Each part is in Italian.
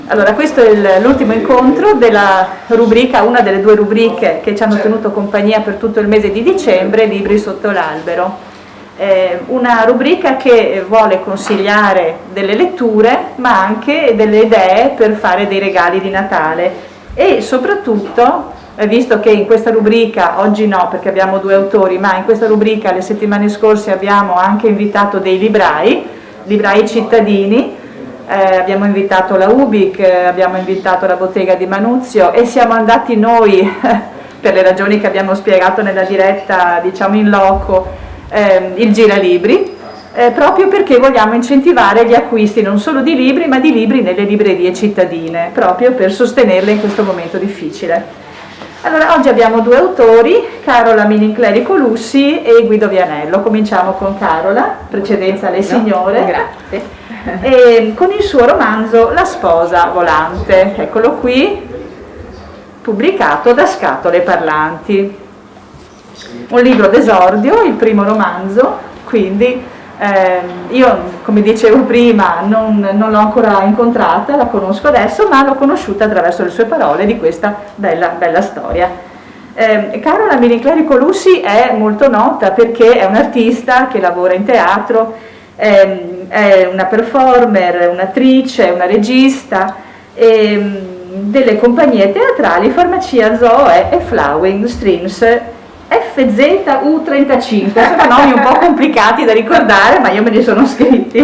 Allora, questo è l'ultimo incontro della rubrica, una delle due rubriche che ci hanno tenuto compagnia per tutto il mese di dicembre, Libri sotto l'albero. Una rubrica che vuole consigliare delle letture, ma anche delle idee per fare dei regali di Natale e soprattutto, visto che in questa rubrica, oggi no perché abbiamo due autori, ma in questa rubrica le settimane scorse abbiamo anche invitato dei librai cittadini. Abbiamo invitato la Ubic, abbiamo invitato la bottega di Manuzio e siamo andati noi, per le ragioni che abbiamo spiegato nella diretta, diciamo in loco, il Giralibri, proprio perché vogliamo incentivare gli acquisti non solo di libri, ma di libri nelle librerie cittadine, proprio per sostenerle in questo momento difficile. Allora, oggi abbiamo due autori, Carola Mininclerico Lussi e Guido Vianello. Cominciamo con Carola, precedenza alle signore. Grazie. E con il suo romanzo La sposa volante, eccolo qui, pubblicato da Scatole Parlanti. Un libro d'esordio, il primo romanzo, quindi io, come dicevo prima, non l'ho ancora incontrata, la conosco adesso, ma l'ho conosciuta attraverso le sue parole di questa bella storia. Carola Mininclerico Lussi è molto nota perché è un'artista che lavora in teatro, è una performer, un'attrice, una regista delle compagnie teatrali Farmacia Zoe e Flowing Streams FZU35, sono nomi un po' complicati da ricordare, ma io me li sono scritti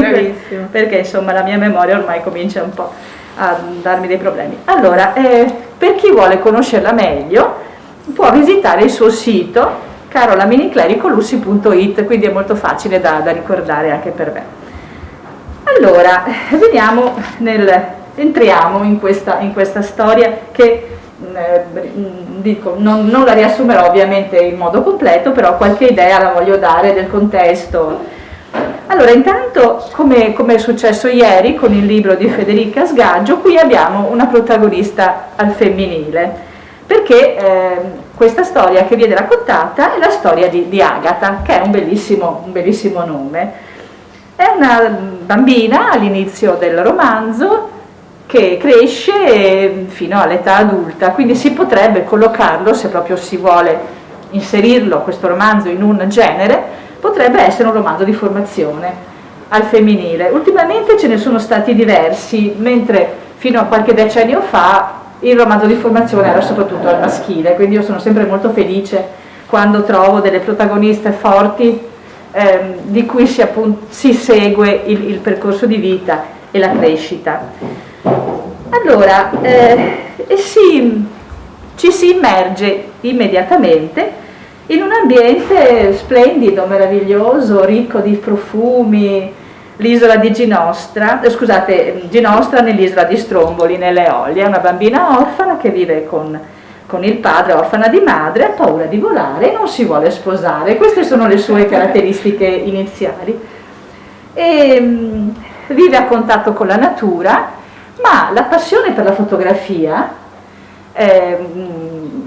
perché insomma la mia memoria ormai comincia un po' a darmi dei problemi. Allora, per chi vuole conoscerla meglio può visitare il suo sito carolamininclericolussi.it, quindi è molto facile da ricordare anche per me. Allora, entriamo in questa storia che dico, non la riassumerò ovviamente in modo completo, però qualche idea la voglio dare del contesto. Allora, intanto, come è successo ieri con il libro di Federica Sgaggio, qui abbiamo una protagonista al femminile, perché questa storia che viene raccontata è la storia di Agata, che è un bellissimo nome. È una bambina all'inizio del romanzo che cresce fino all'età adulta, quindi si potrebbe collocarlo, se proprio si vuole inserirlo questo romanzo in un genere, potrebbe essere un romanzo di formazione al femminile. Ultimamente ce ne sono stati diversi, mentre fino a qualche decennio fa il romanzo di formazione era soprattutto al maschile, quindi io sono sempre molto felice quando trovo delle protagoniste forti di cui si segue il percorso di vita e la crescita. Allora, ci si immerge immediatamente in un ambiente splendido, meraviglioso, ricco di profumi, l'isola di Ginostra nell'isola di Stromboli, nelle Eolie. È una bambina orfana che vive con il padre, orfana di madre, ha paura di volare e non si vuole sposare. Queste sono le sue caratteristiche iniziali. Vive a contatto con la natura, ma la passione per la fotografia,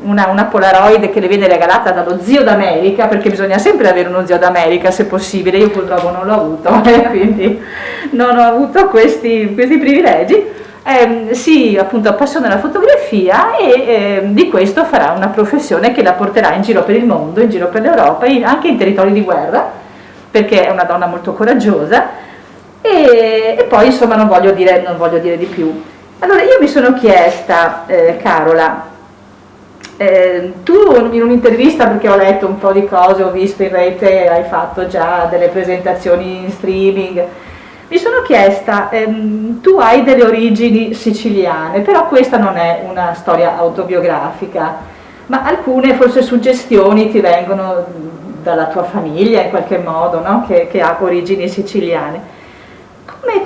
una Polaroid che le viene regalata dallo zio d'America, perché bisogna sempre avere uno zio d'America se possibile, io purtroppo non l'ho avuto quindi non ho avuto questi privilegi. Si appunto appassiona alla fotografia e di questo farà una professione che la porterà in giro per il mondo, in giro per l'Europa, anche in territori di guerra, perché è una donna molto coraggiosa e poi insomma non voglio dire di più. Allora io mi sono chiesta, Carola, tu in un'intervista, perché ho letto un po' di cose, ho visto in rete, hai fatto già delle presentazioni in streaming, mi sono chiesta, tu hai delle origini siciliane, però questa non è una storia autobiografica, ma alcune forse suggestioni ti vengono dalla tua famiglia in qualche modo, no? che ha origini siciliane.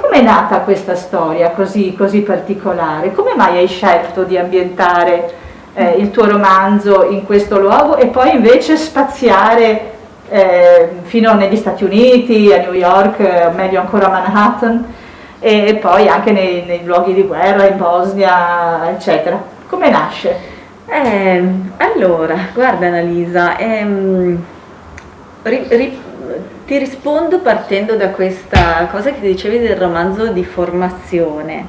Come è nata questa storia così particolare? Come mai hai scelto di ambientare il tuo romanzo in questo luogo e poi invece spaziare fino negli Stati Uniti, a New York, meglio ancora a Manhattan, e poi anche nei luoghi di guerra, in Bosnia, eccetera? Come nasce? Allora, guarda Annalisa, ti rispondo partendo da questa cosa che dicevi del romanzo di formazione.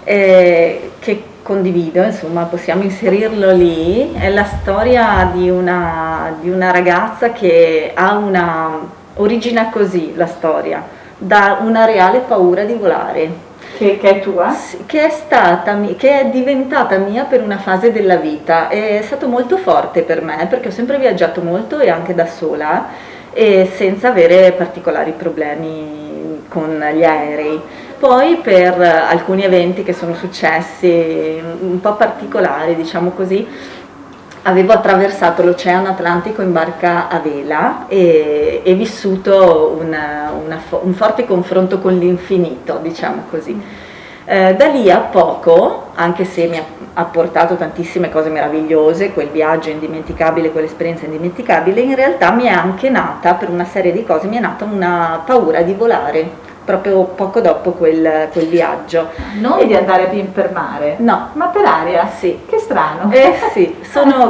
che condivido, insomma possiamo inserirlo lì. È la storia di una ragazza che ha origina così la storia, da una reale paura di volare. Che è tua? Che è diventata mia per una fase della vita. È stato molto forte per me perché ho sempre viaggiato molto e anche da sola e senza avere particolari problemi con gli aerei. Poi per alcuni eventi che sono successi un po' particolari, diciamo così, avevo attraversato l'Oceano Atlantico in barca a vela e vissuto un forte confronto con l'infinito, diciamo così. Da lì a poco, anche se mi ha portato tantissime cose meravigliose, quel viaggio indimenticabile, quell'esperienza indimenticabile, in realtà mi è anche nata, per una serie di cose, mi è nata una paura di volare, proprio poco dopo quel viaggio. Non di andare per mare? No. Ma per aria? Sì. Che strano. Sì,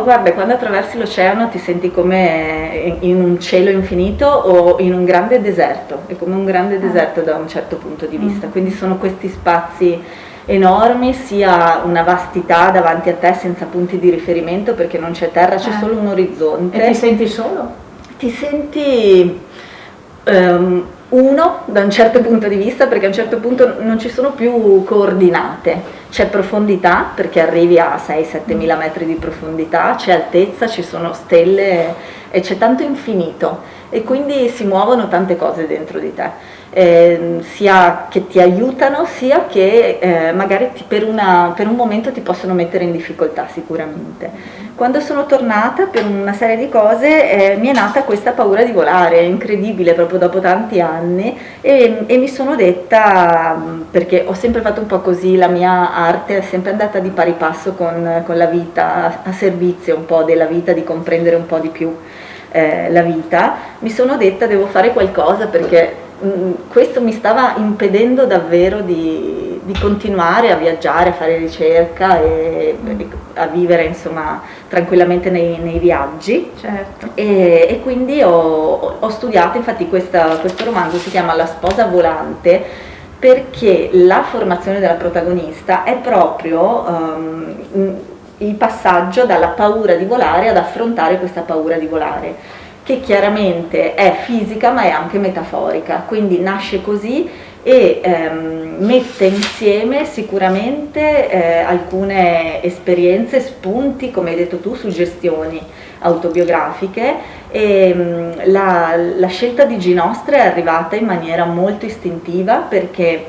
guarda, quando attraversi l'oceano ti senti come in un cielo infinito o in un grande deserto, è come un grande deserto da un certo punto di vista, quindi sono questi spazi enormi, sia una vastità davanti a te senza punti di riferimento perché non c'è terra, c'è solo un orizzonte. E ti senti solo? Ti senti uno da un certo punto di vista perché a un certo punto non ci sono più coordinate, c'è profondità perché arrivi a 6-7 mila metri di profondità, c'è altezza, ci sono stelle e c'è tanto infinito e quindi si muovono tante cose dentro di te, sia che ti aiutano sia che magari per un momento ti possono mettere in difficoltà sicuramente. Quando sono tornata per una serie di cose mi è nata questa paura di volare, incredibile proprio dopo tanti anni e mi sono detta, perché ho sempre fatto un po' così, la mia arte è sempre andata di pari passo con la vita, a servizio un po' della vita, di comprendere un po' di più la vita, mi sono detta devo fare qualcosa perché questo mi stava impedendo davvero di continuare a viaggiare, a fare ricerca e a vivere insomma tranquillamente nei viaggi. Certo. E quindi ho studiato, infatti questo romanzo si chiama La sposa volante perché la formazione della protagonista è proprio il passaggio dalla paura di volare ad affrontare questa paura di volare, che chiaramente è fisica ma è anche metaforica, quindi nasce così e mette insieme sicuramente alcune esperienze, spunti, come hai detto tu, suggestioni autobiografiche e la scelta di Ginostra è arrivata in maniera molto istintiva perché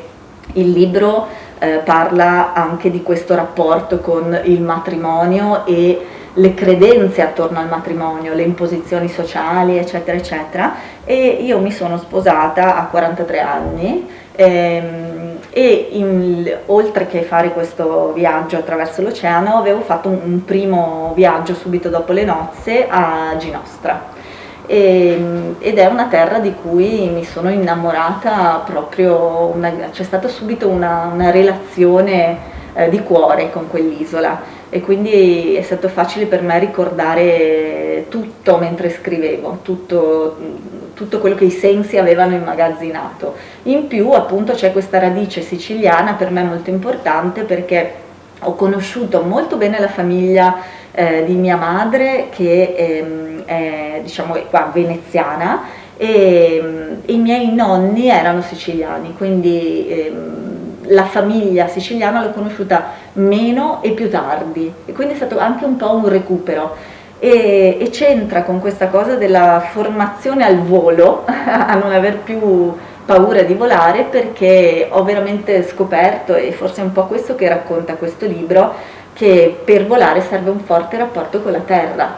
il libro parla anche di questo rapporto con il matrimonio e le credenze attorno al matrimonio, le imposizioni sociali, eccetera, eccetera. E io mi sono sposata a 43 anni oltre che fare questo viaggio attraverso l'oceano, avevo fatto un primo viaggio subito dopo le nozze a Ginostra. Ed è una terra di cui mi sono innamorata proprio, c'è stata subito una relazione di cuore con quell'isola e quindi è stato facile per me ricordare tutto mentre scrivevo, tutto quello che i sensi avevano immagazzinato. In più appunto c'è questa radice siciliana per me molto importante perché ho conosciuto molto bene la famiglia di mia madre che è diciamo qua veneziana e i miei nonni erano siciliani, quindi la famiglia siciliana l'ho conosciuta meno e più tardi e quindi è stato anche un po' un recupero e c'entra con questa cosa della formazione al volo a non aver più paura di volare perché ho veramente scoperto, e forse è un po' questo che racconta questo libro, che per volare serve un forte rapporto con la terra,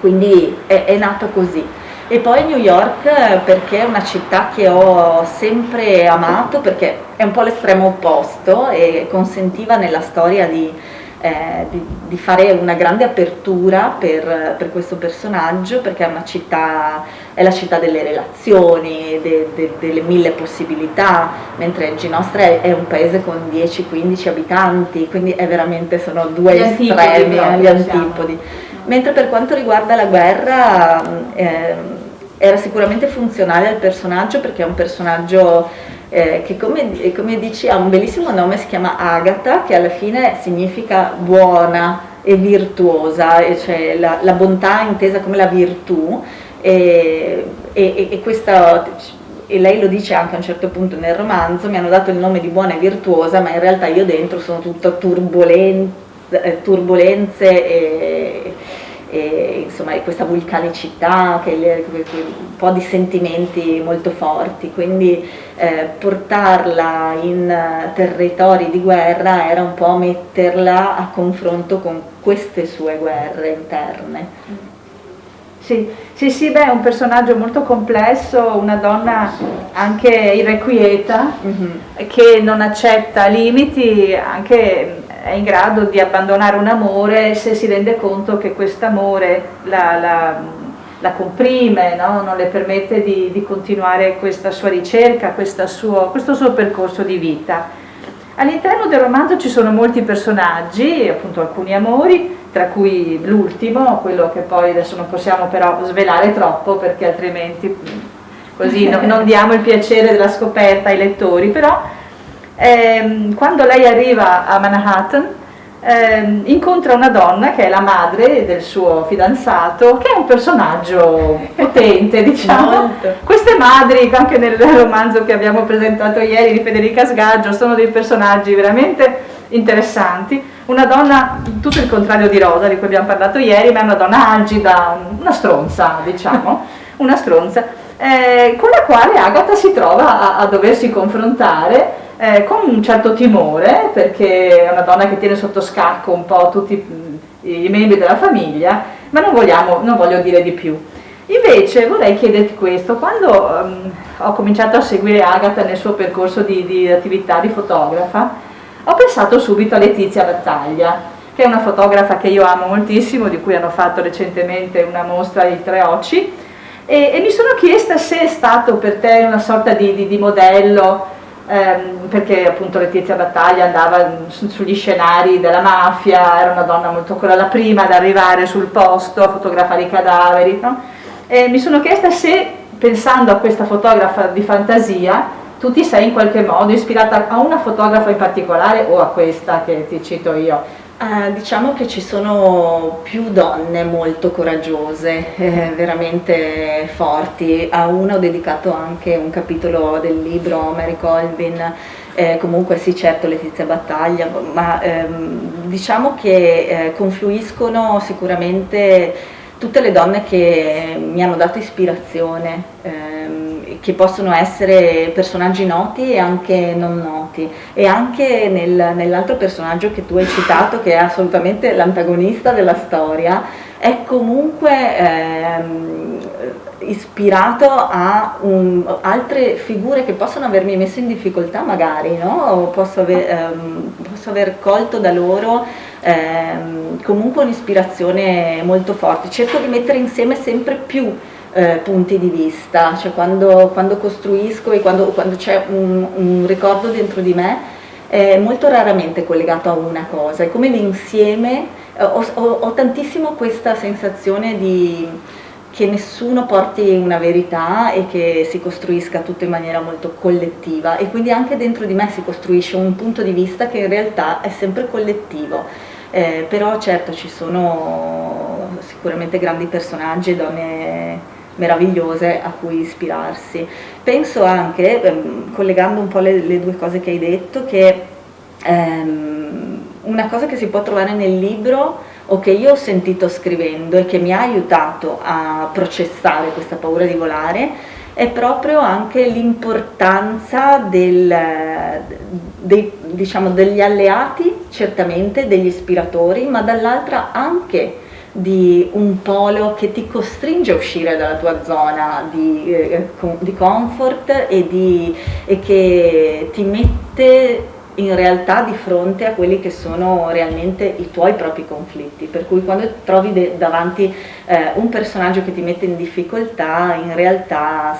quindi è nato così. E poi New York perché è una città che ho sempre amato perché è un po' l'estremo opposto e consentiva nella storia di fare una grande apertura per questo personaggio perché è la città delle relazioni, delle mille possibilità, mentre Ginostra è un paese con 10-15 abitanti, quindi è veramente, sono due estremi, gli antipodi. Mentre per quanto riguarda la guerra era sicuramente funzionale al personaggio perché è un personaggio che come dici ha un bellissimo nome, si chiama Agata, che alla fine significa buona e virtuosa, cioè la bontà intesa come la virtù, e questa, e lei lo dice anche a un certo punto nel romanzo, mi hanno dato il nome di buona e virtuosa, ma in realtà io dentro sono tutto turbolenze e insomma questa vulcanicità, un po' di sentimenti molto forti, quindi portarla in territori di guerra era un po' metterla a confronto con queste sue guerre interne. Sì, beh, è un personaggio molto complesso, una donna anche irrequieta, che non accetta limiti, anche è in grado di abbandonare un amore se si rende conto che quest'amore la comprime, no? Non le permette di continuare questa sua ricerca, questo suo percorso di vita. All'interno del romanzo ci sono molti personaggi, appunto alcuni amori, tra cui l'ultimo, quello che poi adesso non possiamo però svelare troppo perché altrimenti così non diamo il piacere della scoperta ai lettori, però quando lei arriva a Manhattan incontra una donna che è la madre del suo fidanzato, che è un personaggio potente, diciamo. Molto. Queste madri, anche nel romanzo che abbiamo presentato ieri di Federica Sgaggio, sono dei personaggi veramente interessanti. Una donna, tutto il contrario di Rosa, di cui abbiamo parlato ieri, ma è una donna algida, una stronza, diciamo, una stronza, con la quale Agatha si trova a doversi confrontare con un certo timore, perché è una donna che tiene sotto scacco un po' tutti i membri della famiglia, ma non voglio dire di più. Invece vorrei chiederti questo: quando ho cominciato a seguire Agatha nel suo percorso di attività di fotografa, ho pensato subito a Letizia Battaglia, che è una fotografa che io amo moltissimo, di cui hanno fatto recentemente una mostra ai Tre Occi, e mi sono chiesta se è stato per te una sorta di modello, perché appunto Letizia Battaglia andava sugli scenari della mafia, era una donna molto, quella la prima ad arrivare sul posto a fotografare i cadaveri, no? E mi sono chiesta se, pensando a questa fotografa di fantasia, tu ti sei in qualche modo ispirata a una fotografa in particolare o a questa che ti cito io? Diciamo che ci sono più donne molto coraggiose, veramente forti. A una ho dedicato anche un capitolo del libro, Mary Colvin. Comunque sì, certo, Letizia Battaglia, ma diciamo che confluiscono sicuramente tutte le donne che mi hanno dato ispirazione, che possono essere personaggi noti e anche non noti, e anche nell'altro personaggio che tu hai citato, che è assolutamente l'antagonista della storia, è comunque ispirato a altre figure che possono avermi messo in difficoltà magari, no? O posso aver colto da loro comunque un'ispirazione molto forte. Cerco di mettere insieme sempre più punti di vista, cioè quando costruisco e quando c'è un ricordo dentro di me, è molto raramente collegato a una cosa, è come l'insieme. Ho tantissimo questa sensazione che nessuno porti una verità e che si costruisca tutto in maniera molto collettiva, e quindi anche dentro di me si costruisce un punto di vista che in realtà è sempre collettivo. Però certo ci sono sicuramente grandi personaggi e donne meravigliose a cui ispirarsi. Penso anche, collegando un po' le due cose che hai detto, che una cosa che si può trovare nel libro, o che io ho sentito scrivendo e che mi ha aiutato a processare questa paura di volare, è proprio anche l'importanza degli alleati, certamente, degli ispiratori, ma dall'altra anche di un polo che ti costringe a uscire dalla tua zona di comfort e che ti mette in realtà di fronte a quelli che sono realmente i tuoi propri conflitti, per cui quando trovi davanti un personaggio che ti mette in difficoltà, in realtà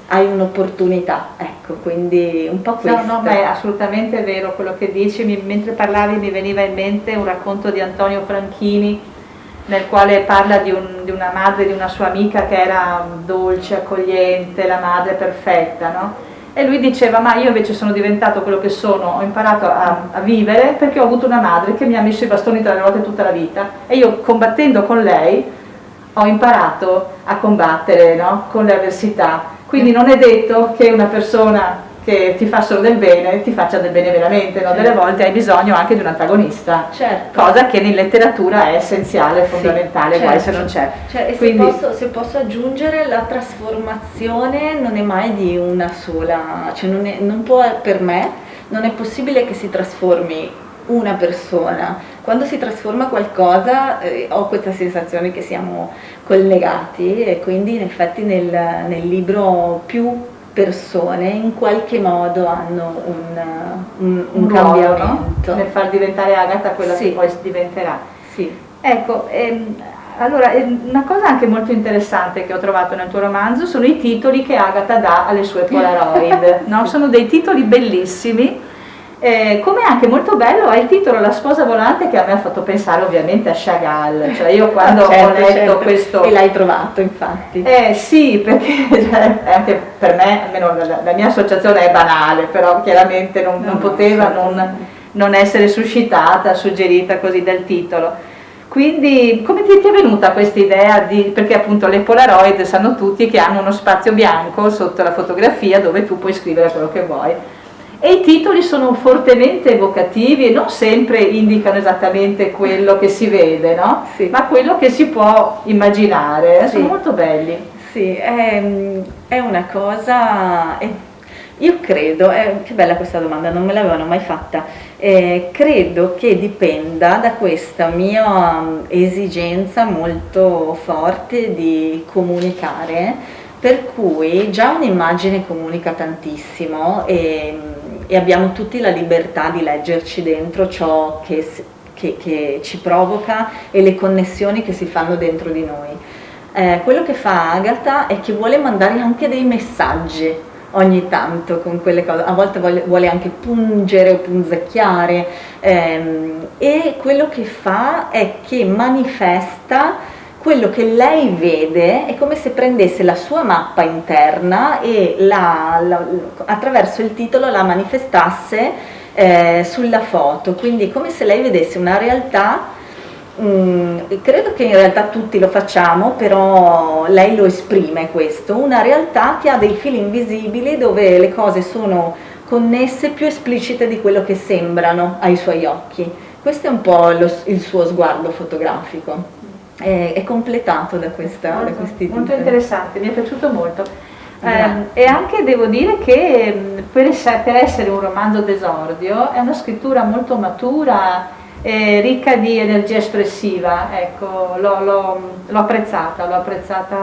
hai un'opportunità, ecco, quindi un po' questo. No, ma è assolutamente vero quello che dici. Mentre parlavi mi veniva in mente un racconto di Antonio Franchini nel quale parla di una madre, di una sua amica che era dolce, accogliente, la madre perfetta, no? E lui diceva, ma io invece sono diventato quello che sono, ho imparato a vivere perché ho avuto una madre che mi ha messo i bastoni tra le ruote tutta la vita, e io, combattendo con lei, ho imparato a combattere, no? Con le avversità. Quindi non è detto che una persona che ti fa solo del bene ti faccia del bene veramente, no? Delle volte hai bisogno anche di un antagonista, cosa che in letteratura è essenziale, fondamentale, guai se non c'è. E quindi, se posso aggiungere, la trasformazione non è mai di una sola, cioè non può, per me non è possibile che si trasformi una persona. Quando si trasforma qualcosa ho questa sensazione che siamo collegati, e quindi in effetti nel libro più persone in qualche modo hanno un cambiamento, no? Nel far diventare Agatha quella che poi diventerà. Sì. Ecco, allora una cosa anche molto interessante che ho trovato nel tuo romanzo sono i titoli che Agatha dà alle sue Polaroid, no? Sono dei titoli bellissimi. Come anche molto bello è il titolo La sposa volante, che a me ha fatto pensare ovviamente a Chagall, cioè io quando ho letto questo... E l'hai trovato infatti? Sì, perché anche per me, almeno la mia associazione è banale, però chiaramente non poteva non essere suscitata, suggerita così dal titolo. Quindi come ti è venuta questa idea perché appunto le Polaroid sanno tutti che hanno uno spazio bianco sotto la fotografia dove tu puoi scrivere quello che vuoi. E i titoli sono fortemente evocativi e non sempre indicano esattamente quello che si vede, no? Sì. Ma quello che si può immaginare, sono molto belli. Sì, è una cosa, io credo, che bella questa domanda, non me l'avevano mai fatta, credo che dipenda da questa mia esigenza molto forte di comunicare, per cui già un'immagine comunica tantissimo e abbiamo tutti la libertà di leggerci dentro ciò che ci provoca e le connessioni che si fanno dentro di noi. Quello che fa Agatha è che vuole mandare anche dei messaggi ogni tanto con quelle cose, a volte vuole anche pungere o punzecchiare, e quello che fa è che manifesta quello che lei vede, è come se prendesse la sua mappa interna e attraverso il titolo la manifestasse sulla foto, quindi come se lei vedesse una realtà, credo che in realtà tutti lo facciamo, però lei lo esprime questo, una realtà che ha dei fili invisibili dove le cose sono connesse, più esplicite di quello che sembrano ai suoi occhi. Questo è un po' il suo sguardo fotografico. È completato da questi titoli. Molto interessante, mi è piaciuto molto. E anche devo dire che per essere un romanzo d'esordio è una scrittura molto matura, ricca di energia espressiva, ecco, l'ho apprezzata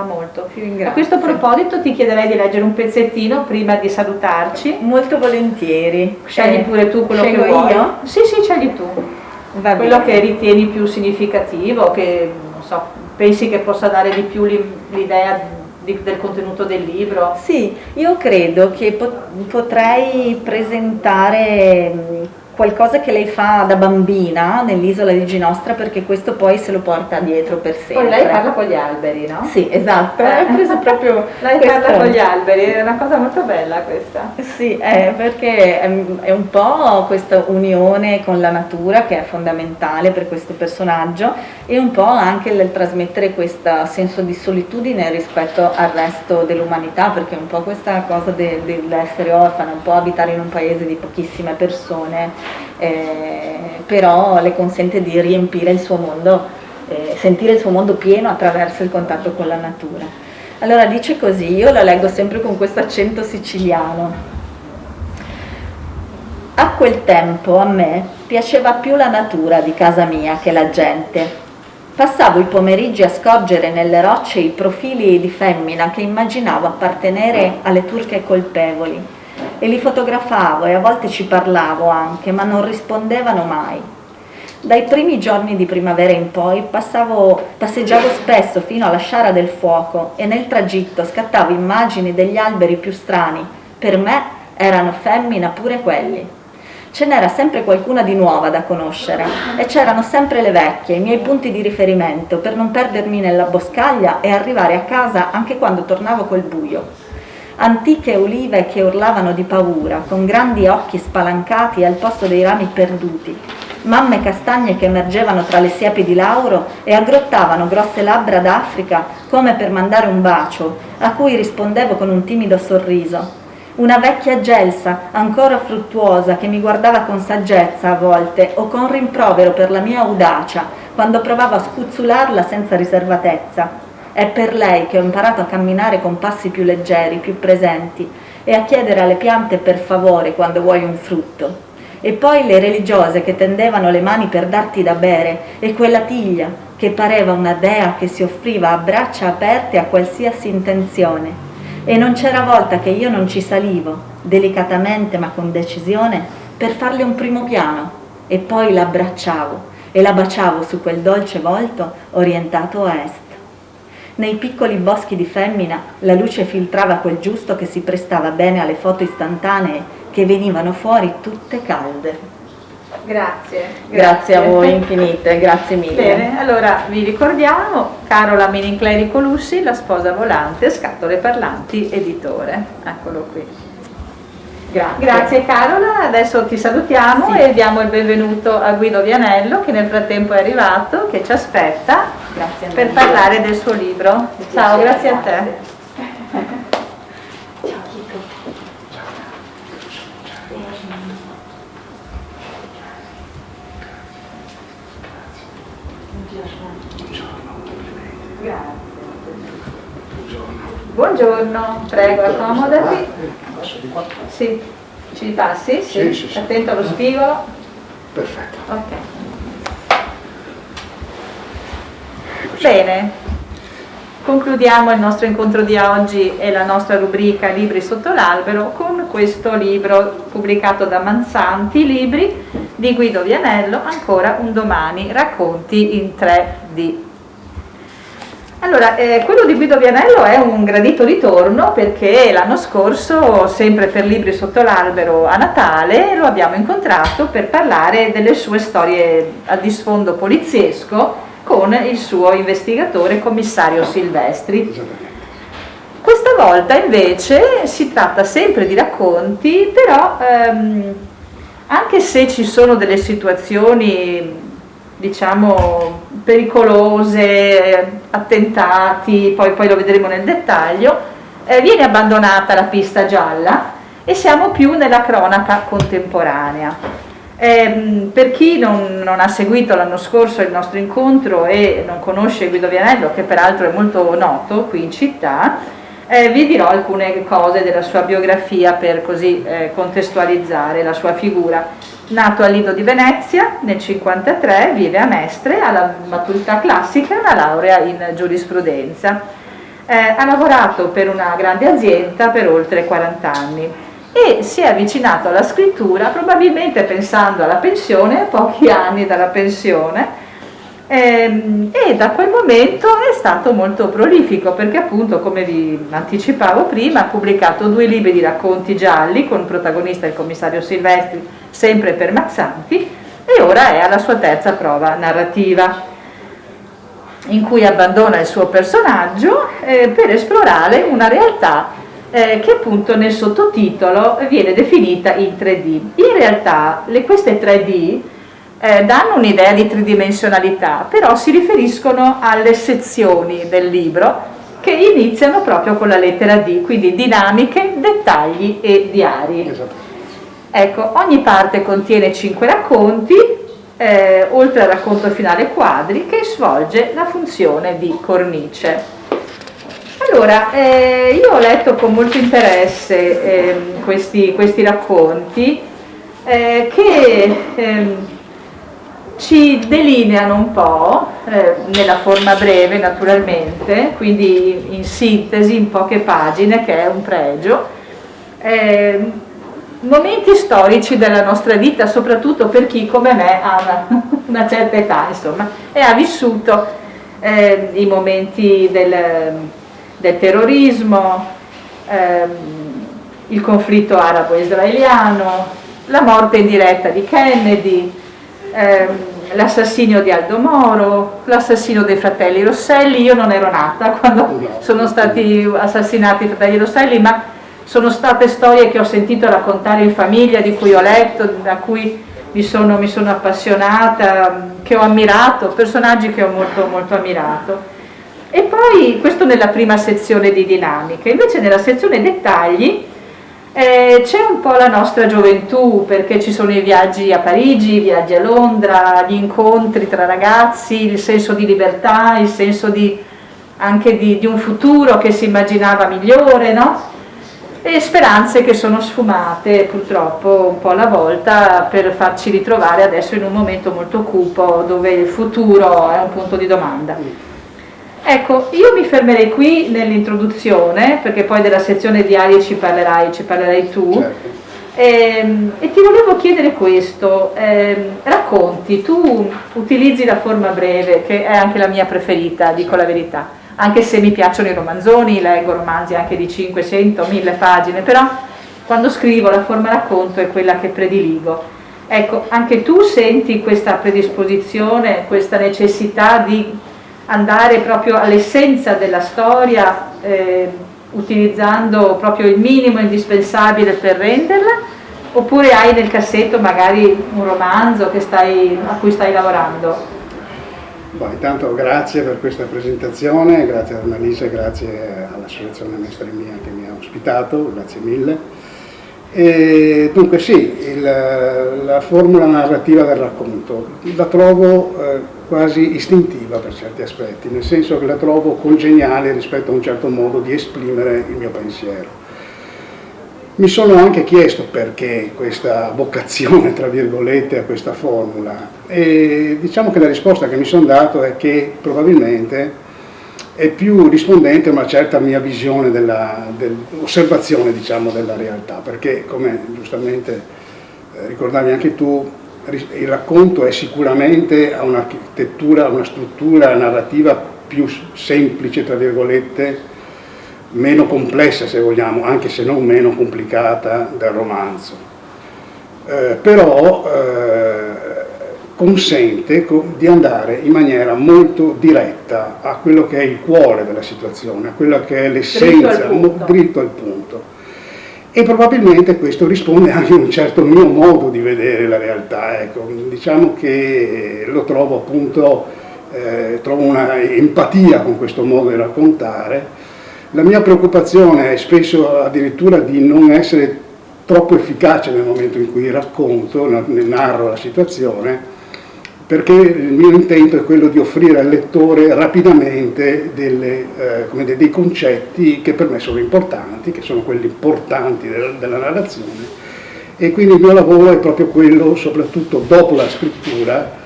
molto. A questo proposito ti chiederei di leggere un pezzettino prima di salutarci. Molto volentieri. Scegli pure tu quello che vuoi. Io? Sì, scegli tu. Va quello bene. Che ritieni più significativo, che pensi che possa dare di più l'idea del contenuto del libro? Sì, io credo che potrei presentare qualcosa che lei fa da bambina nell'isola di Ginostra, perché questo poi se lo porta dietro per sempre. Poi lei parla con gli alberi, no? Sì, esatto, ho preso proprio lei parla con gli alberi, è una cosa molto bella questa. Sì, perché è un po' questa unione con la natura che è fondamentale per questo personaggio, e un po' anche il trasmettere questo senso di solitudine rispetto al resto dell'umanità, perché un po' questa cosa dell'essere orfana, un po' abitare in un paese di pochissime persone, però le consente di riempire il suo mondo, sentire il suo mondo pieno attraverso il contatto con la natura. Allora dice così, io lo leggo sempre con questo accento siciliano. A quel tempo a me piaceva più la natura di casa mia che la gente. Passavo i pomeriggi a scorgere nelle rocce i profili di femmina che immaginavo appartenere alle turche colpevoli, e li fotografavo e a volte ci parlavo anche, ma non rispondevano mai. Dai primi giorni di primavera in poi passeggiavo spesso fino alla sciara del fuoco, e nel tragitto scattavo immagini degli alberi più strani. Per me erano femmina pure quelli. Ce n'era sempre qualcuna di nuova da conoscere e c'erano sempre le vecchie, i miei punti di riferimento per non perdermi nella boscaglia e arrivare a casa anche quando tornavo col buio. Antiche olive che urlavano di paura, con grandi occhi spalancati al posto dei rami perduti, mamme castagne che emergevano tra le siepi di lauro e aggrottavano grosse labbra d'Africa come per mandare un bacio, a cui rispondevo con un timido sorriso. Una vecchia gelsa, ancora fruttuosa, che mi guardava con saggezza a volte o con rimprovero per la mia audacia, quando provavo a scuzzularla senza riservatezza. È per lei che ho imparato a camminare con passi più leggeri, più presenti, e a chiedere alle piante per favore quando vuoi un frutto. E poi le religiose che tendevano le mani per darti da bere, e quella tiglia che pareva una dea che si offriva a braccia aperte a qualsiasi intenzione. E non c'era volta che io non ci salivo, delicatamente ma con decisione, per farle un primo piano, e poi l'abbracciavo e la baciavo su quel dolce volto orientato a est. Nei piccoli boschi di femmina la luce filtrava quel giusto che si prestava bene alle foto istantanee che venivano fuori tutte calde. Grazie a voi infinite, grazie mille. Bene, allora vi ricordiamo Carola Meninclerico Lussi, La sposa volante, Scatole parlanti, editore. Eccolo qui. Grazie Carola, adesso ti salutiamo e diamo il benvenuto a Guido Vianello che nel frattempo è arrivato, che ci aspetta per parlare del suo libro. Ciao, grazie a te. Buongiorno, prego, accomodati. Sì, ci passi? Sì. Attento allo spigolo. Perfetto. Ok. Bene, concludiamo il nostro incontro di oggi e la nostra rubrica Libri sotto l'albero con questo libro pubblicato da Manzanti Libri di Guido Vianello, Ancora un domani, racconti in 3D. Allora, quello di Guido Vianello è un gradito ritorno perché l'anno scorso, sempre per Libri sotto l'albero a Natale, lo abbiamo incontrato per parlare delle sue storie a disfondo poliziesco con il suo investigatore commissario Silvestri. Questa volta invece si tratta sempre di racconti, però anche se ci sono delle situazioni diciamo pericolose, attentati, poi lo vedremo nel dettaglio, viene abbandonata la pista gialla e siamo più nella cronaca contemporanea. Per chi non ha seguito l'anno scorso il nostro incontro e non conosce Guido Vianello, che peraltro è molto noto qui in città, vi dirò alcune cose della sua biografia per così contestualizzare la sua figura. Nato al Lido di Venezia nel 1953, vive a Mestre, ha la maturità classica e una laurea in giurisprudenza. Ha lavorato per una grande azienda per oltre 40 anni e si è avvicinato alla scrittura probabilmente pensando alla pensione, pochi anni dalla pensione, e da quel momento è stato molto prolifico perché appunto, come vi anticipavo prima, ha pubblicato 2 libri di racconti gialli con protagonista il commissario Silvestri, sempre per Manzanti, e ora è alla sua terza prova narrativa in cui abbandona il suo personaggio per esplorare una realtà che appunto nel sottotitolo viene definita in 3D. In realtà queste 3D danno un'idea di tridimensionalità, però si riferiscono alle sezioni del libro che iniziano proprio con la lettera D, quindi dinamiche, dettagli e diari. Esatto. Ecco, ogni parte contiene 5 racconti, oltre al racconto finale quadri, che svolge la funzione di cornice. Allora, io ho letto con molto interesse questi racconti che ci delineano un po', nella forma breve naturalmente, quindi in sintesi, in poche pagine, che è un pregio, momenti storici della nostra vita, soprattutto per chi come me ha una certa età, insomma, e ha vissuto i momenti del terrorismo, il conflitto arabo-israeliano, la morte in diretta di Kennedy, l'assassinio di Aldo Moro, l'assassinio dei fratelli Rosselli. Io non ero nata quando sono stati assassinati i fratelli Rosselli, ma sono state storie che ho sentito raccontare in famiglia, di cui ho letto, da cui mi sono appassionata, che ho ammirato, personaggi che ho molto, molto ammirato. E poi questo nella prima sezione di dinamiche. Invece nella sezione dettagli c'è un po' la nostra gioventù, perché ci sono i viaggi a Parigi, i viaggi a Londra, gli incontri tra ragazzi, il senso di libertà, il senso anche di un futuro che si immaginava migliore, no? E speranze che sono sfumate purtroppo un po' alla volta, per farci ritrovare adesso in un momento molto cupo dove il futuro è un punto di domanda. Ecco, io mi fermerei qui nell'introduzione, perché poi della sezione diarie ci parlerai tu. Certo. E ti volevo chiedere questo, racconti, tu utilizzi la forma breve, che è anche la mia preferita, dico la verità, anche se mi piacciono i romanzoni, leggo romanzi anche di 500, 1000 pagine, però quando scrivo la forma racconto è quella che prediligo. Ecco, anche tu senti questa predisposizione, questa necessità di andare proprio all'essenza della storia, utilizzando proprio il minimo indispensabile per renderla, oppure hai nel cassetto magari un romanzo a cui stai lavorando? Intanto grazie per questa presentazione, grazie ad Annalisa e grazie all'Associazione Mestre Mia che mi ha ospitato, grazie mille. E dunque sì, la formula narrativa del racconto la trovo quasi istintiva per certi aspetti, nel senso che la trovo congeniale rispetto a un certo modo di esprimere il mio pensiero. Mi sono anche chiesto perché questa vocazione, tra virgolette, a questa formula, e diciamo che la risposta che mi sono dato è che probabilmente è più rispondente a una certa mia visione dell'osservazione, diciamo, della realtà, perché come giustamente ricordavi anche tu, il racconto è sicuramente a un'architettura, una struttura narrativa più semplice, tra virgolette, meno complessa se vogliamo, anche se non meno complicata del romanzo, però consente di andare in maniera molto diretta a quello che è il cuore della situazione, a quello che è l'essenza, dritto al punto. E probabilmente questo risponde anche a un certo mio modo di vedere la realtà. Ecco, diciamo che lo trovo appunto, trovo una empatia con questo modo di raccontare. La mia preoccupazione è spesso addirittura di non essere troppo efficace nel momento in cui racconto, narro la situazione, perché il mio intento è quello di offrire al lettore rapidamente dei concetti che per me sono importanti, che sono quelli importanti della narrazione, e quindi il mio lavoro è proprio quello, soprattutto dopo la scrittura,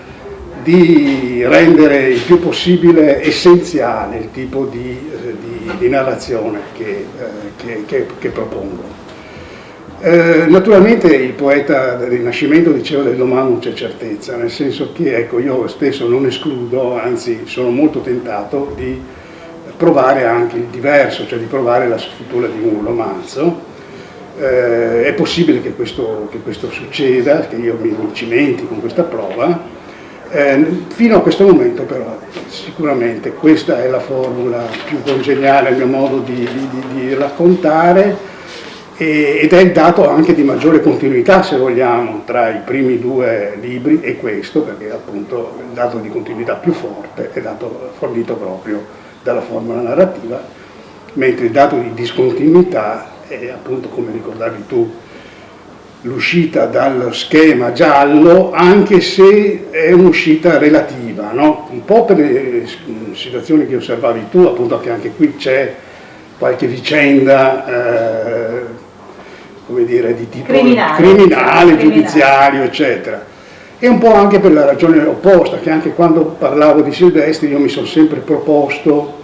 di rendere il più possibile essenziale il tipo di narrazione che propongo. Naturalmente il poeta del Rinascimento diceva del domani non c'è certezza, nel senso che ecco, io stesso non escludo, anzi sono molto tentato di provare anche il diverso, cioè di provare la scrittura di un romanzo. È possibile che questo succeda, che io mi cimenti con questa prova. Fino a questo momento però sicuramente questa è la formula più congeniale al mio modo di raccontare, ed è il dato anche di maggiore continuità, se vogliamo, tra i primi due libri e questo, perché appunto il dato di continuità più forte è fornito proprio dalla formula narrativa, mentre il dato di discontinuità è appunto, come ricordavi tu, l'uscita dallo schema giallo, anche se è un'uscita relativa, no? Un po' per le situazioni che osservavi tu, appunto che anche qui c'è qualche vicenda come dire, di tipo criminale, giudiziario, eccetera. E un po' anche per la ragione opposta, che anche quando parlavo di Silvestri io mi sono sempre proposto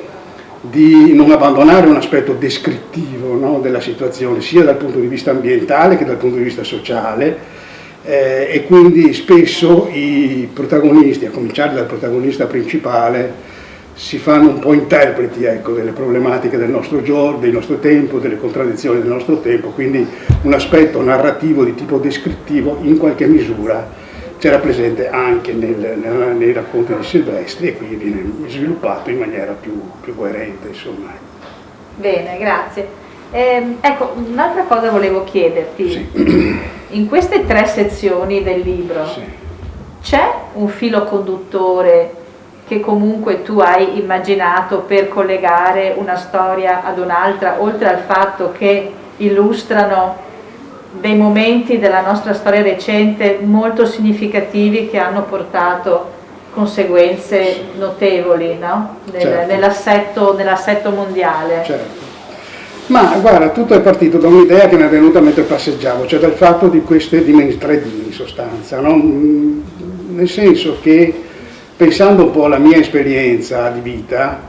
di non abbandonare un aspetto descrittivo, no, della situazione, sia dal punto di vista ambientale che dal punto di vista sociale, e quindi spesso i protagonisti, a cominciare dal protagonista principale, si fanno un po' interpreti, ecco, delle problematiche del nostro giorno, del nostro tempo, delle contraddizioni del nostro tempo, quindi un aspetto narrativo di tipo descrittivo in qualche misura c'era presente anche nei racconti di Silvestri, e quindi viene sviluppato in maniera più coerente, insomma. Bene, grazie. Ecco, un'altra cosa volevo chiederti. Sì. In queste 3 sezioni del libro, Sì. c'è un filo conduttore che comunque tu hai immaginato per collegare una storia ad un'altra, oltre al fatto che illustrano dei momenti della nostra storia recente molto significativi che hanno portato conseguenze notevoli, no? Certo. Nell'assetto mondiale? Certo. Ma guarda, tutto è partito da un'idea che mi è venuta mentre passeggiavo, cioè dal fatto di queste 3D in sostanza, no? Nel senso che, pensando un po' alla mia esperienza di vita,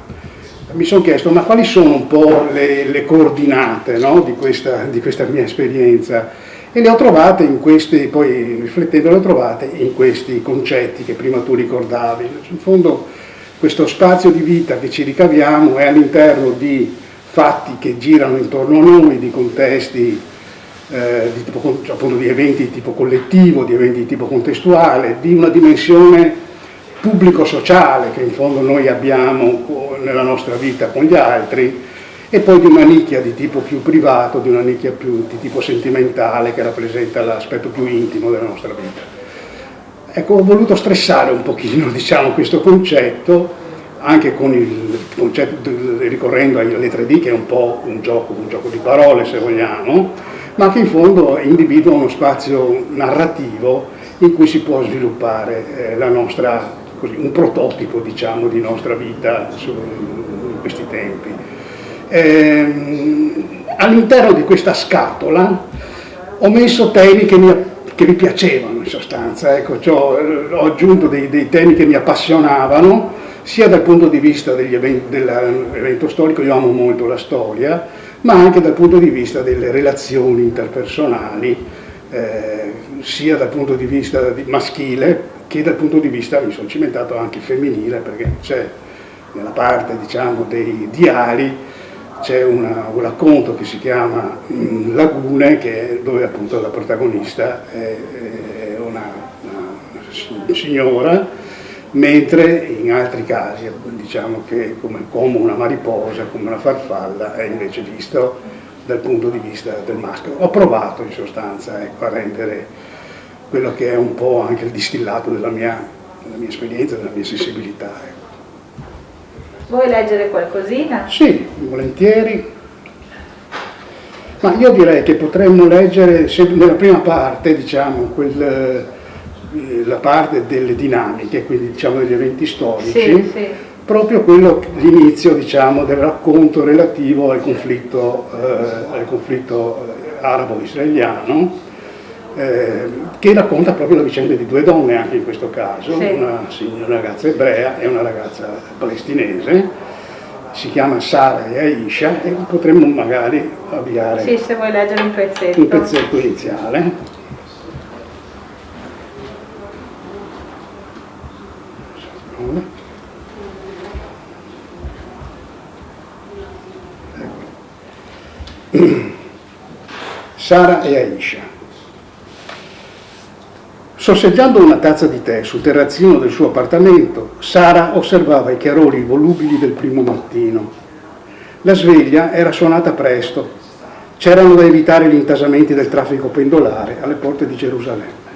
mi sono chiesto ma quali sono un po' le coordinate, no? di questa mia esperienza, e le ho trovate in questi, poi riflettendo le ho trovate in questi concetti che prima tu ricordavi. In fondo questo spazio di vita che ci ricaviamo è all'interno di fatti che girano intorno a noi, di contesti, appunto di eventi di tipo collettivo, di eventi di tipo contestuale, di una dimensione pubblico-sociale che in fondo noi abbiamo nella nostra vita con gli altri, e poi di una nicchia di tipo più privato, di una nicchia più di tipo sentimentale che rappresenta l'aspetto più intimo della nostra vita. Ecco, ho voluto stressare un pochino, diciamo, questo concetto, anche con il concetto ricorrendo alle 3D, che è un po' un gioco di parole se vogliamo, ma che in fondo individua uno spazio narrativo in cui si può sviluppare la nostra, così, un prototipo, diciamo, di nostra vita in questi tempi. All'interno di questa scatola ho messo temi che mi piacevano in sostanza, ecco, ho aggiunto dei temi che mi appassionavano, sia dal punto di vista dell'evento storico, io amo molto la storia, ma anche dal punto di vista delle relazioni interpersonali, sia dal punto di vista maschile che dal punto di vista, mi sono cimentato, anche femminile, perché c'è nella parte, diciamo, dei diari c'è un racconto che si chiama Lagune, dove appunto la protagonista è una signora, mentre in altri casi, diciamo, che come una mariposa, come una farfalla, è invece visto dal punto di vista del maschio. Ho provato in sostanza, ecco, a rendere quello che è un po' anche il distillato della mia esperienza, della mia sensibilità, ecco. Vuoi leggere qualcosina? Sì, volentieri. Ma io direi che potremmo leggere nella prima parte, diciamo, la parte delle dinamiche, quindi diciamo degli eventi storici, sì. Proprio l'inizio, diciamo, del racconto relativo al conflitto arabo-israeliano, che racconta proprio la vicenda di 2 donne anche in questo caso, sì. una ragazza ebrea e una ragazza palestinese, si chiama Sara e Aisha, e potremmo magari avviare sì, se vuoi leggere un pezzetto iniziale. Sara e Aisha. Sorseggiando una tazza di tè sul terrazzino del suo appartamento, Sara osservava i chiarori volubili del primo mattino. La sveglia era suonata presto, c'erano da evitare gli intasamenti del traffico pendolare alle porte di Gerusalemme.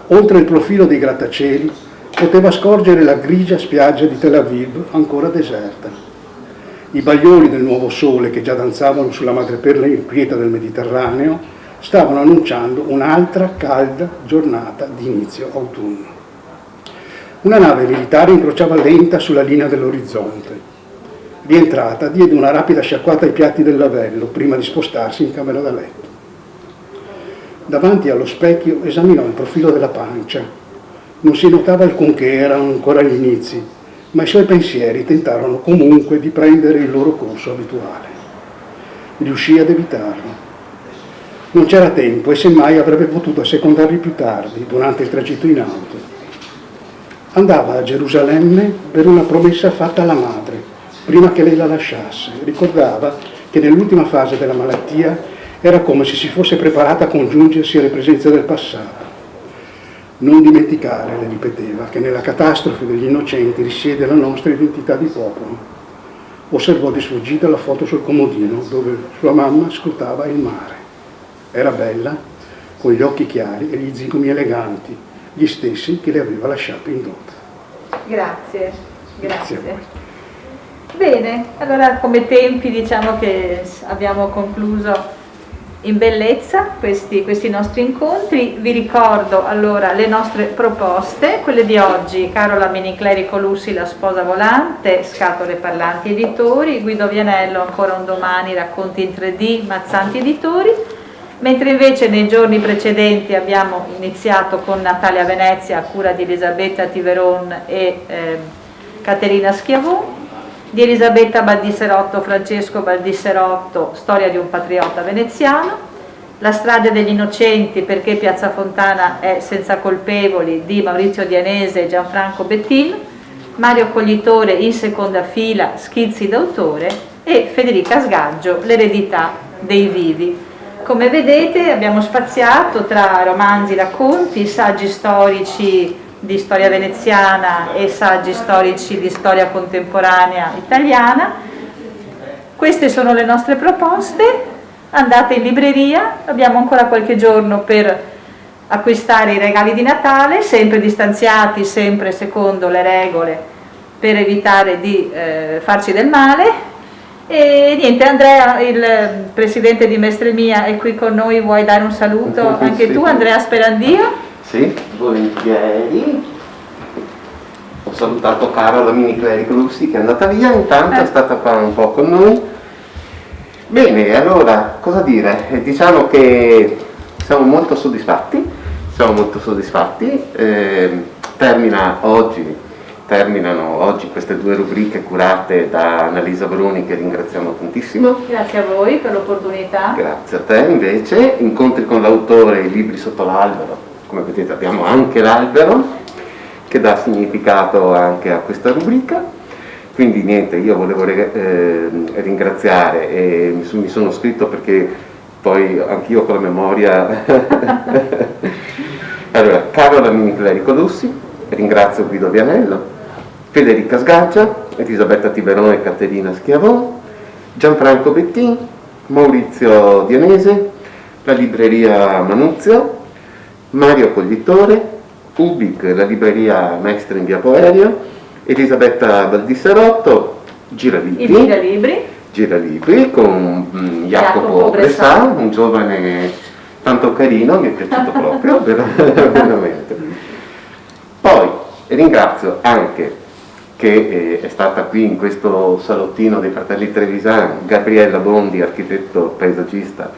Oltre il profilo dei grattacieli poteva scorgere la grigia spiaggia di Tel Aviv ancora deserta. I bagliori del nuovo sole che già danzavano sulla madreperla inquieta del Mediterraneo stavano annunciando un'altra calda giornata di inizio autunno. Una nave militare incrociava lenta sulla linea dell'orizzonte. Rientrata, diede una rapida sciacquata ai piatti del lavello prima di spostarsi in camera da letto. Davanti allo specchio esaminò il profilo della pancia. Non si notava alcunché, erano ancora gli inizi, ma i suoi pensieri tentarono comunque di prendere il loro corso abituale. Riuscì ad evitarlo. Non c'era tempo e semmai avrebbe potuto assecondarli più tardi, durante il tragitto in auto. Andava a Gerusalemme per una promessa fatta alla madre, prima che lei la lasciasse. Ricordava che nell'ultima fase della malattia era come se si fosse preparata a congiungersi alle presenze del passato. Non dimenticare, le ripeteva, che nella catastrofe degli innocenti risiede la nostra identità di popolo. Osservò di sfuggita la foto sul comodino dove sua mamma scrutava il mare. Era bella, con gli occhi chiari e gli zigomi eleganti, gli stessi che le aveva lasciato in dote. Grazie, Grazie a voi. Bene, allora come tempi diciamo che abbiamo concluso in bellezza questi nostri incontri. Vi ricordo allora le nostre proposte, quelle di oggi: Carola Miniclerico Lussi, La sposa volante, Scatole parlanti editori, Guido Vianello, Ancora un domani, racconti in 3D, Mazzanti editori. Mentre invece nei giorni precedenti abbiamo iniziato con Natalia Venezia a cura di Elisabetta Tiveron e Caterina Schiavon, di Elisabetta Baldisserotto, Francesco Baldisserotto, Storia di un patriota veneziano, La strage degli innocenti, perché Piazza Fontana è senza colpevoli, di Maurizio Dianese e Gianfranco Bettin, Mario Coglitore, In seconda fila, schizzi d'autore, e Federica Sgaggio, L'eredità dei vivi. Come vedete abbiamo spaziato tra romanzi, racconti, saggi storici di storia veneziana e saggi storici di storia contemporanea italiana. Queste sono le nostre proposte. Andate in libreria, abbiamo ancora qualche giorno per acquistare i regali di Natale, sempre distanziati, sempre secondo le regole, per evitare di farci del male. E niente, Andrea, il presidente di Mestre Mia, è qui con noi. Vuoi dare un saluto anche tu, Andrea Sperandio? Sì, volentieri. Ho salutato Carola Miniclerico Lussi che è andata via, intanto è stata qua un po' con noi. Bene, allora cosa dire? Diciamo che siamo molto soddisfatti, terminano oggi queste due rubriche curate da Annalisa Bruni, che ringraziamo tantissimo. Grazie a voi per l'opportunità. Grazie a te. Invece, incontri con l'autore, i libri sotto l'albero. Come vedete abbiamo anche l'albero, che dà significato anche a questa rubrica. Quindi niente, io volevo ringraziare e mi sono scritto perché poi anch'io con la memoria. Allora, Carola Miniclerico Lussi, ringrazio Guido Vianello, Federica Sgaggia, Elisabetta Tiveron e Caterina Schiavon, Gianfranco Bettin, Maurizio Dianese, la libreria Manuzio, Mario Coglitore, Ubic, la libreria Mestre in via Poerio, Elisabetta Baldisserotto, Giralibri con Jacopo Bressan, un giovane tanto carino, mi è piaciuto proprio, veramente. Poi ringrazio anche che è stata qui in questo salottino dei Fratelli Trevisan Gabriella Bondi, architetto paesaggista,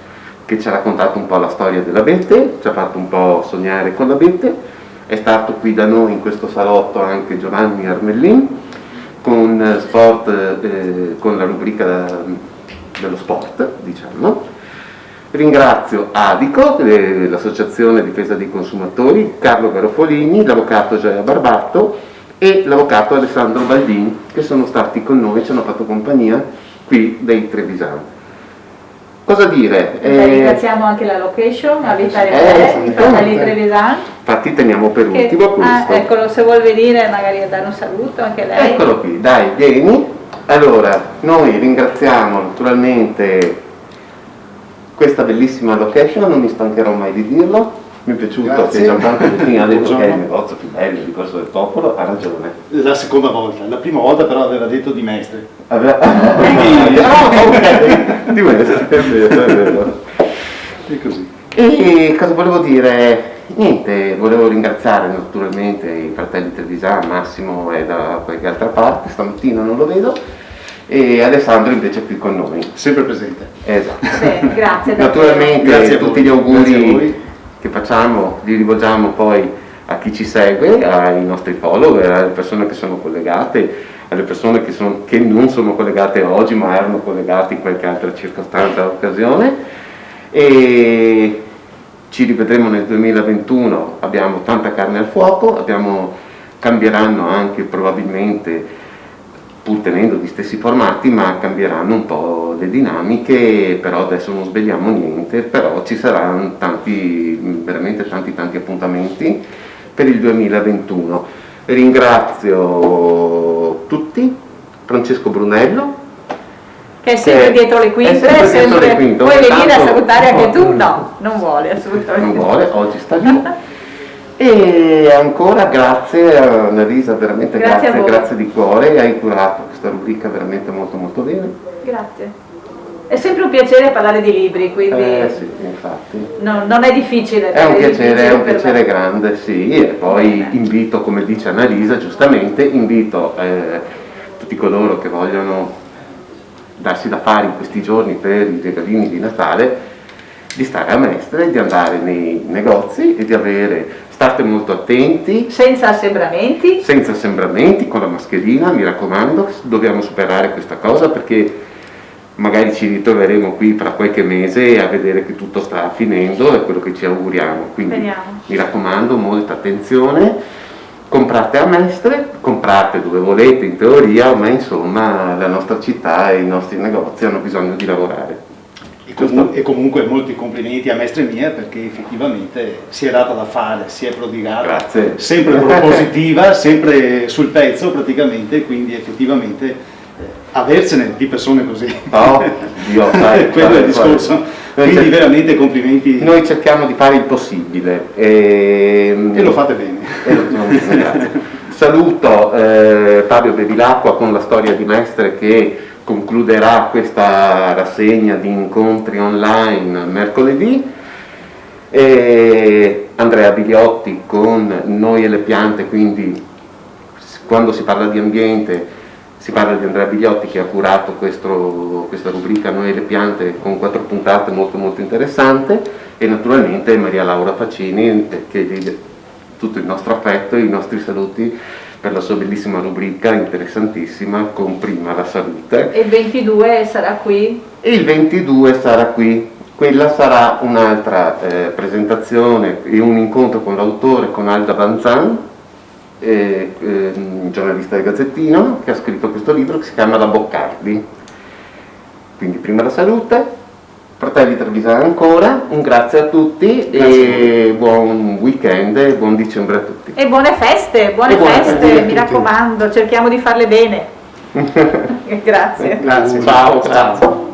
che ci ha raccontato un po' la storia dell'Abete, ci ha fatto un po' sognare con l'Abete. È stato qui da noi in questo salotto anche Giovanni Armellin con sport, con la rubrica dello sport, diciamo. Ringrazio Adico, l'associazione difesa dei consumatori, Carlo Garofolini, l'avvocato Gioia Barbato e l'avvocato Alessandro Baldin, che sono stati con noi, ci hanno fatto compagnia qui dai Trevisan. Cosa dire? Ringraziamo anche la location, abitare i Fratelli Trevisan. Infatti teniamo per ultimo questo. Eccolo, se vuol venire magari a dare un saluto anche lei. Eccolo qui, dai, vieni. Allora, noi ringraziamo naturalmente questa bellissima location, non mi stancherò mai di dirlo. Mi è piaciuto che Gianfranco Bettin ha detto che è il negozio più bello di Corso del Popolo, ha ragione. La seconda volta, la prima volta però aveva detto di Mestre. Ok, di Mestre, è vero. E così. E cosa volevo dire? Niente, volevo ringraziare naturalmente i Fratelli Trevisan, Massimo è da qualche altra parte, stamattina non lo vedo, e Alessandro invece è qui con noi. Sempre presente. Esatto. Beh, grazie. Naturalmente grazie tutti voi. gli auguri Grazie a voi. Che facciamo li rivolgiamo poi a chi ci segue, ai nostri follower, alle persone che sono collegate, alle persone che non sono collegate oggi ma erano collegate in qualche altra circostanza o occasione, e ci rivedremo nel 2021. Abbiamo tanta carne al fuoco, abbiamo cambieranno anche probabilmente, pur tenendo gli stessi formati, ma cambieranno un po' le dinamiche, però adesso non svegliamo niente, però ci saranno veramente tanti appuntamenti per il 2021. Ringrazio tutti, Francesco Brunello, che è sempre dietro le quinte, è sempre dietro le quinte. Vuoi venire a Tanto- salutare anche tu? No, non vuole assolutamente. non vuole, oggi sta giù. E ancora grazie a Annalisa, veramente Grazie a voi. grazie di cuore, hai curato questa rubrica veramente molto bene. Grazie. È sempre un piacere parlare di libri, quindi Sì, infatti. non è difficile. È un difficile per me. piacere grande, sì, e poi invito, come dice Annalisa giustamente, invito tutti coloro che vogliono darsi da fare in questi giorni per i regalini di Natale, di stare a Mestre, di andare nei negozi e di state molto attenti, Senza assembramenti. senza assembramenti, con la mascherina, mi raccomando, dobbiamo superare questa cosa perché magari ci ritroveremo qui tra qualche mese a vedere che tutto sta finendo, è quello che ci auguriamo. Quindi Speriamo. mi raccomando, molta attenzione, comprate a Mestre, comprate dove volete in teoria, ma insomma la nostra città e i nostri negozi hanno bisogno di lavorare. E comunque molti complimenti a Mestre Mia perché effettivamente si è data da fare, si è prodigata, Grazie. sempre propositiva, sempre sul pezzo praticamente, quindi effettivamente aversene di persone così. No, Dio, sai, quello è il discorso. Quindi veramente complimenti. Noi cerchiamo di fare il possibile. E lo fate bene. Grazie. Saluto Fabio Bevilacqua con la storia di Mestre che concluderà questa rassegna di incontri online mercoledì, e Andrea Bigliotti con Noi e le piante, quindi quando si parla di ambiente si parla di Andrea Bigliotti che ha curato questa rubrica Noi e le piante con 4 puntate molto interessante, e naturalmente Maria Laura Facini che tutto il nostro affetto e i nostri saluti per la sua bellissima rubrica interessantissima con prima la salute. E il 22 sarà qui. E il 22 sarà qui. Quella sarà un'altra presentazione e un incontro con l'autore, con Alda Banzan, giornalista del Gazzettino, che ha scritto questo libro che si chiama La Boccardi. Quindi prima la salute, Fratelli Trevisan ancora, un grazie a tutti e buon weekend e buon dicembre a tutti. E buone feste, E buone feste a mi tutti. raccomando, cerchiamo di farle bene. Grazie. Grazie. Ciao, grazie.